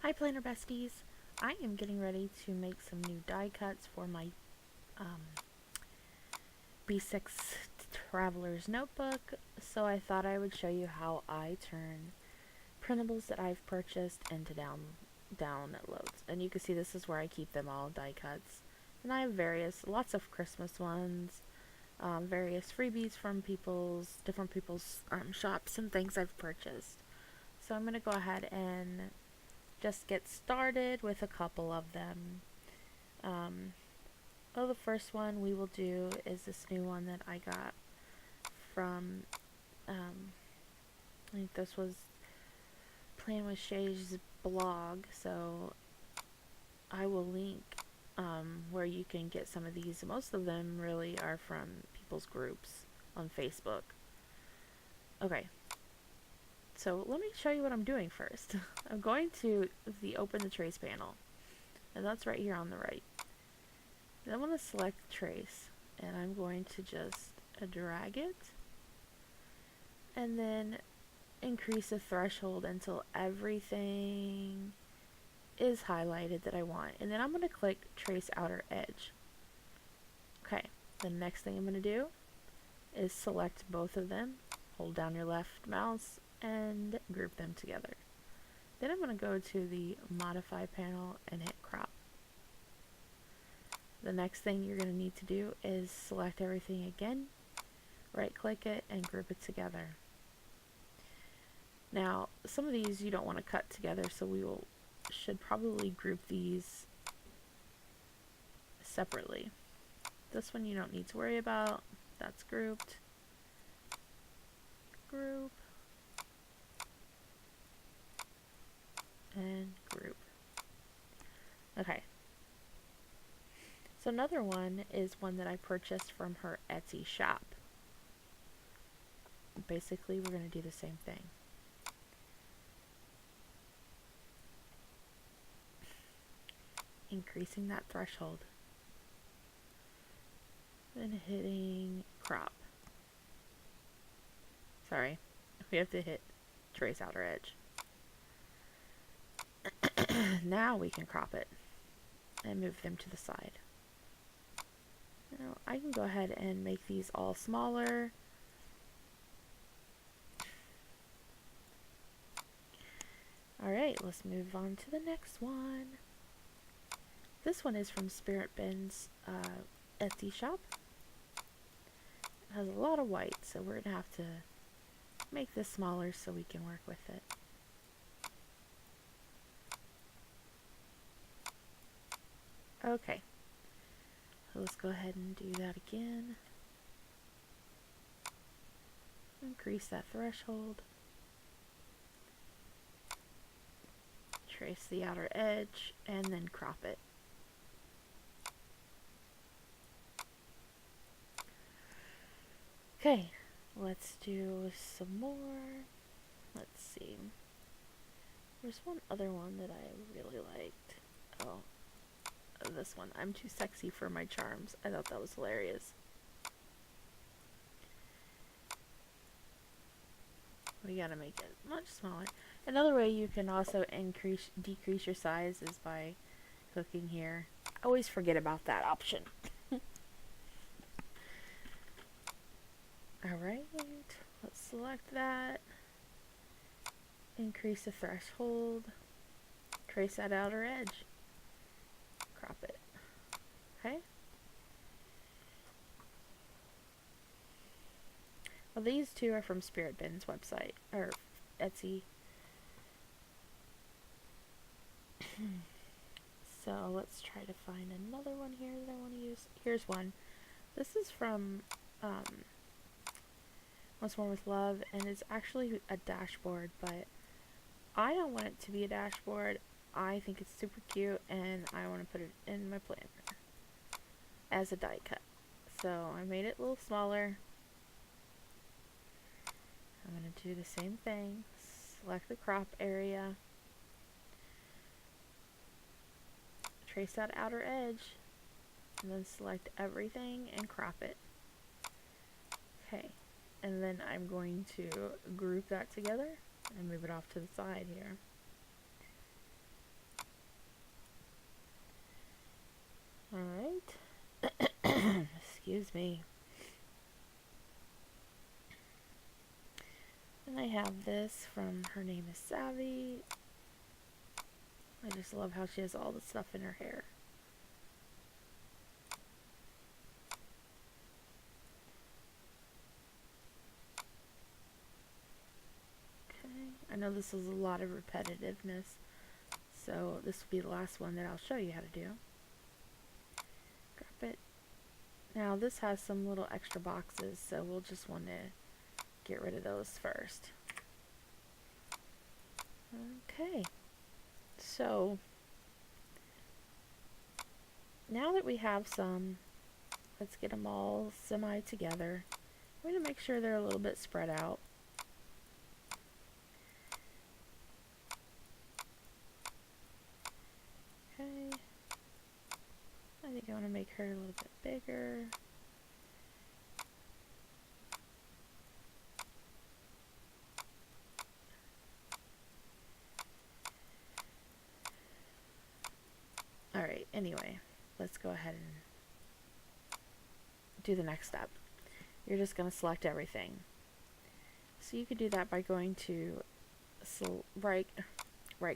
Hi planner besties! I am getting ready to make some new die cuts for my B6 Traveler's Notebook, so I thought I would show you how I turn printables that I've purchased into downloads. And you can see this is where I keep them all, die cuts. And I have lots of Christmas ones, various freebies from different people's shops and things I've purchased. So I'm going to go ahead and just get started with a couple of them. The first one we will do is this new one that I got from, I think this was Plan with Shay's blog, so I will link where you can get some of these. Most of them really are from people's groups on Facebook. Okay, so let me show you what I'm doing first. I'm going to open the trace panel, and that's right here on the right. Then I'm going to select trace, and I'm going to just drag it, and then increase the threshold until everything is highlighted that I want. And then I'm going to click trace outer edge. Okay, the next thing I'm going to do is select both of them, hold down your left mouse, and group them together. Then I'm going to go to the modify panel and hit crop. The next thing you're going to need to do is select everything again, right click it, and group it together. Now, some of these you don't want to cut together, so should probably group these separately. This one you don't need to worry about. That's grouped. Group. And group. Okay. So another one is one that I purchased from her Etsy shop. Basically, we're going to do the same thing. Increasing that threshold. Then hitting crop. Sorry, we have to hit trace outer edge. Now we can crop it and move them to the side. Now I can go ahead and make these all smaller. Alright, let's move on to the next one. This one is from Spirit Bin's Etsy shop. It has a lot of white, so we're going to have to make this smaller so we can work with it. Okay, so let's go ahead and do that again. Increase that threshold. Trace the outer edge and then crop it. Okay, let's do some more. Let's see. There's one other one that I really liked. Oh, this one. I'm too sexy for my charms. I thought that was hilarious. We gotta make it much smaller. Another way you can also decrease your size is by clicking here. I always forget about that option. Alright, let's select that. Increase the threshold. Trace that outer edge. Crop it. Okay? Well, these two are from Spirit Bin's website, or Etsy. So let's try to find another one here that I want to use. Here's one. This is from What's More With Love, and it's actually a dashboard, but I don't want it to be a dashboard. I think it's super cute, and I want to put it in my planner as a die cut. So I made it a little smaller. I'm going to do the same thing. Select the crop area. Trace that outer edge. And then select everything and crop it. Okay. And then I'm going to group that together and move it off to the side here. me. And I have this from Her Name is Savvy. I just love how she has all the stuff in her hair. Okay, I know this is a lot of repetitiveness, so this will be the last one that I'll show you how to do. Drop it. Now this has some little extra boxes, so we'll just want to get rid of those first. Okay, so now that we have some, let's get them all semi together. I'm going to make sure they're a little bit spread out. Okay, I think I want to make her a little bit bigger. Alright, anyway, let's go ahead and do the next step. You're just going to select everything. So you could do that by going to right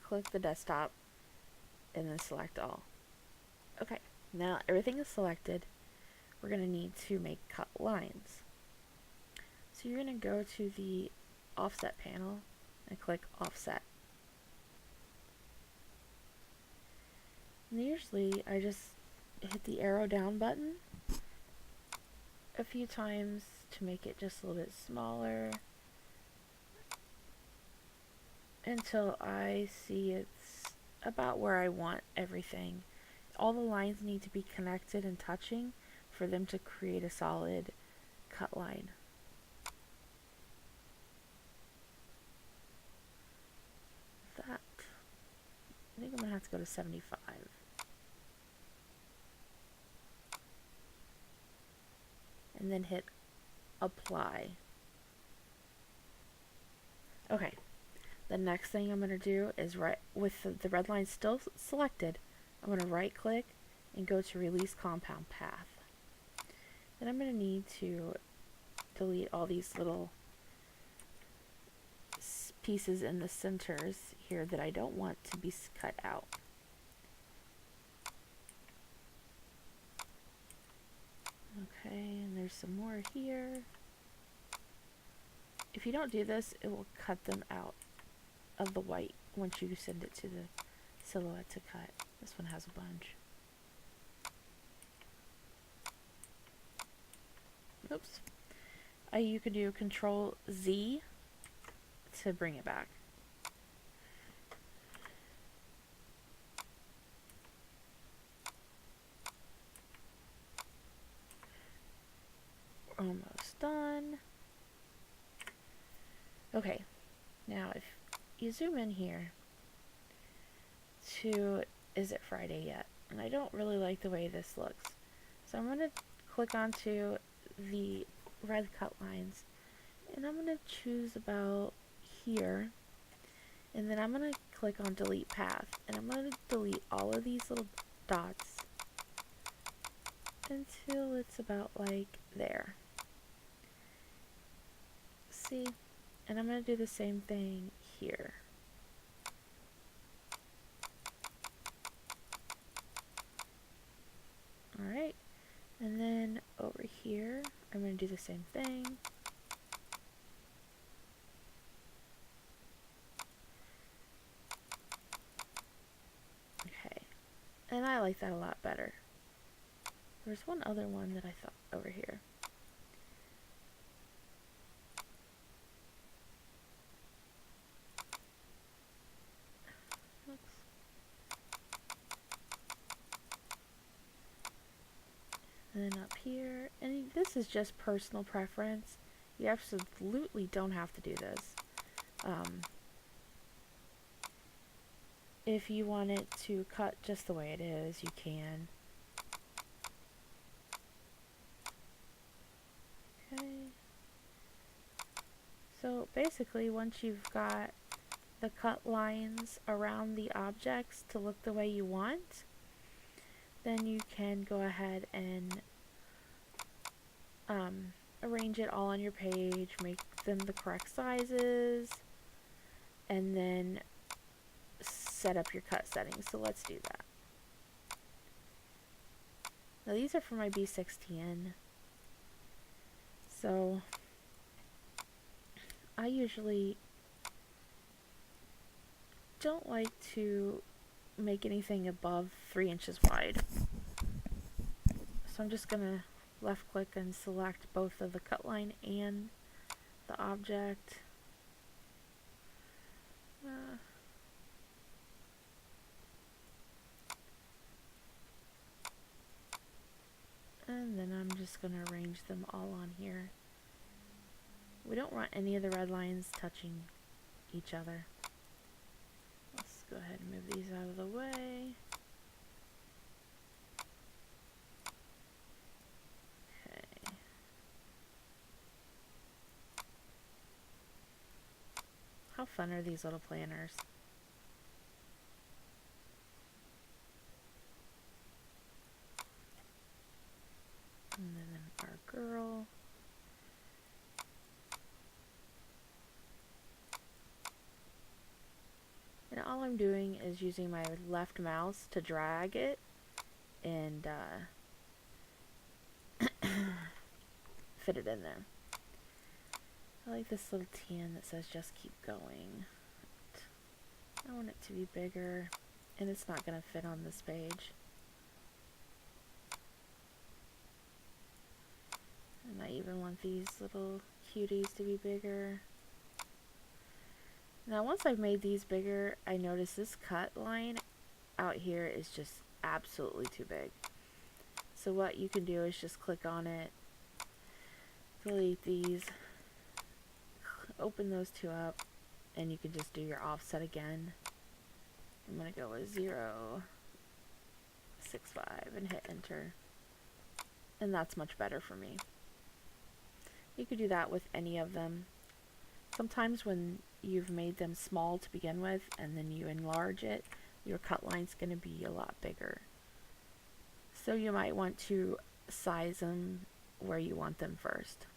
click the desktop and then select all. Okay, now everything is selected. We're going to need to make cut lines. So you're going to go to the offset panel and click offset. And usually I just hit the arrow down button a few times to make it just a little bit smaller until I see it's about where I want everything. All the lines need to be connected and touching for them to create a solid cut line. That, I think I'm going to have to go to 75. And then hit apply. Okay, the next thing I'm going to do is with the red line still selected, I'm going to right click and go to release compound path. Then I'm going to need to delete all these little pieces in the centers here that I don't want to be cut out. Okay, and there's some more here. If you don't do this, it will cut them out of the white once you send it to the silhouette to cut. This one has a bunch. Oops. You could do Control Z to bring it back. Almost done. Okay, now if you zoom in here to Is It Friday Yet? And I don't really like the way this looks. So I'm going to click onto the red cut lines and I'm going to choose about here, and then I'm going to click on delete path and I'm going to delete all of these little dots until it's about like there. See? And I'm going to do the same thing here. Alright, and then over here, I'm going to do the same thing. Okay, and I like that a lot better. There's one other one that I thought over here. And then up here, and this is just personal preference. You absolutely don't have to do this. If you want it to cut just the way it is, you can. Okay. So basically, once you've got the cut lines around the objects to look the way you want, then you can go ahead and arrange it all on your page, make them the correct sizes, and then set up your cut settings. So let's do that. Now these are for my B16. So I usually don't like to make anything above 3 inches wide. So I'm just gonna left click and select both of the cut line and the object. And then I'm just going to arrange them all on here. We don't want any of the red lines touching each other. Let's go ahead and move these out of the way. Okay. How fun are these little planners? And then our girl. And all I'm doing is using my left mouse to drag it and fit it in there. I like this little tan that says just keep going. I want it to be bigger, and it's not going to fit on this page. And I even want these little cuties to be bigger. Now once I've made these bigger, I notice this cut line out here is just absolutely too big. So what you can do is just click on it, delete these, open those two up, and you can just do your offset again. I'm going to go with 0.65 and hit enter. And that's much better for me. You could do that with any of them. Sometimes when you've made them small to begin with and then you enlarge it, your cut line's going to be a lot bigger. So you might want to size them where you want them first.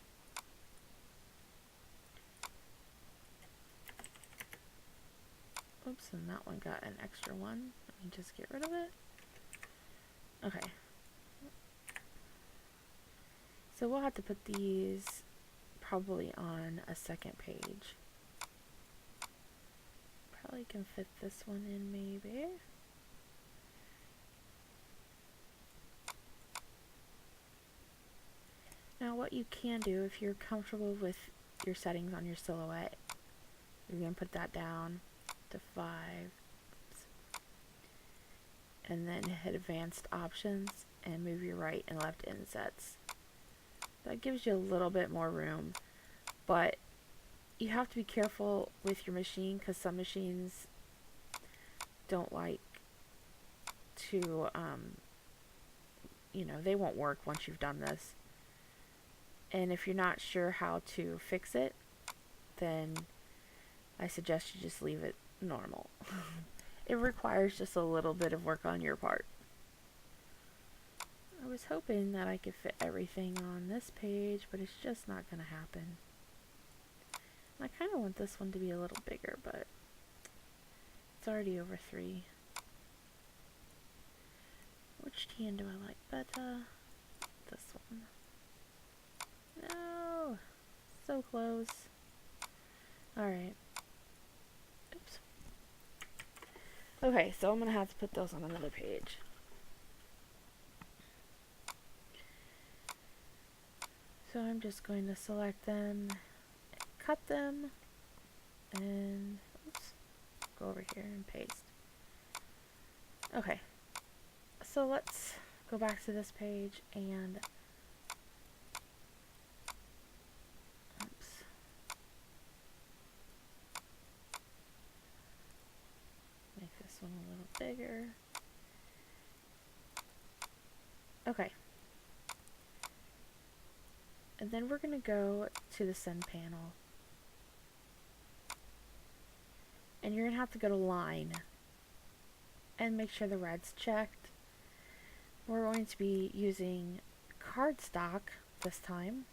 Oops, and that one got an extra one. Let me just get rid of it. Okay. So we'll have to put these probably on a second page. Probably can fit this one in maybe. Now what you can do if you're comfortable with your settings on your silhouette, you're going to put that down to 5. Oops. And then hit advanced options and move your right and left insets. That gives you a little bit more room, but you have to be careful with your machine because some machines don't like to, you know, they won't work once you've done this. And if you're not sure how to fix it, then I suggest you just leave it normal. It requires just a little bit of work on your part. I was hoping that I could fit everything on this page, but it's just not going to happen. I kind of want this one to be a little bigger, but it's already over 3. Which tan do I like better? This one. No! So close. Alright. Oops. Okay, so I'm going to have to put those on another page. So I'm just going to select them, cut them, and oops, go over here and paste. Okay, so let's go back to this page and oops. Make this one a little bigger. Okay. And then we're going to go to the send panel. And you're going to have to go to line and make sure the red's checked. We're going to be using cardstock this time.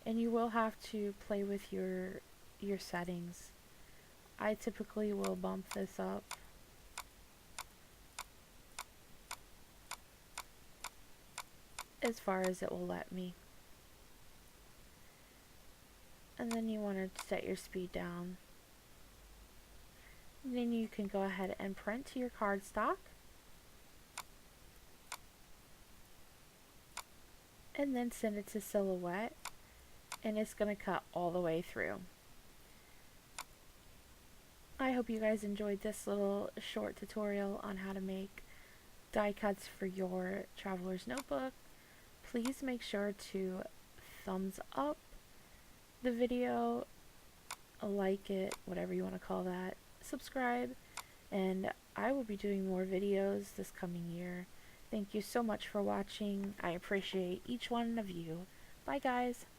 And you will have to play with your settings. I typically will bump this up as far as it will let me. And then you want to set your speed down. And then you can go ahead and print to your cardstock. And then send it to Silhouette. And it's going to cut all the way through. I hope you guys enjoyed this little short tutorial on how to make die cuts for your traveler's notebook. Please make sure to thumbs up the video, like it, whatever you want to call that, subscribe, and I will be doing more videos this coming year. Thank you so much for watching. I appreciate each one of you. Bye guys.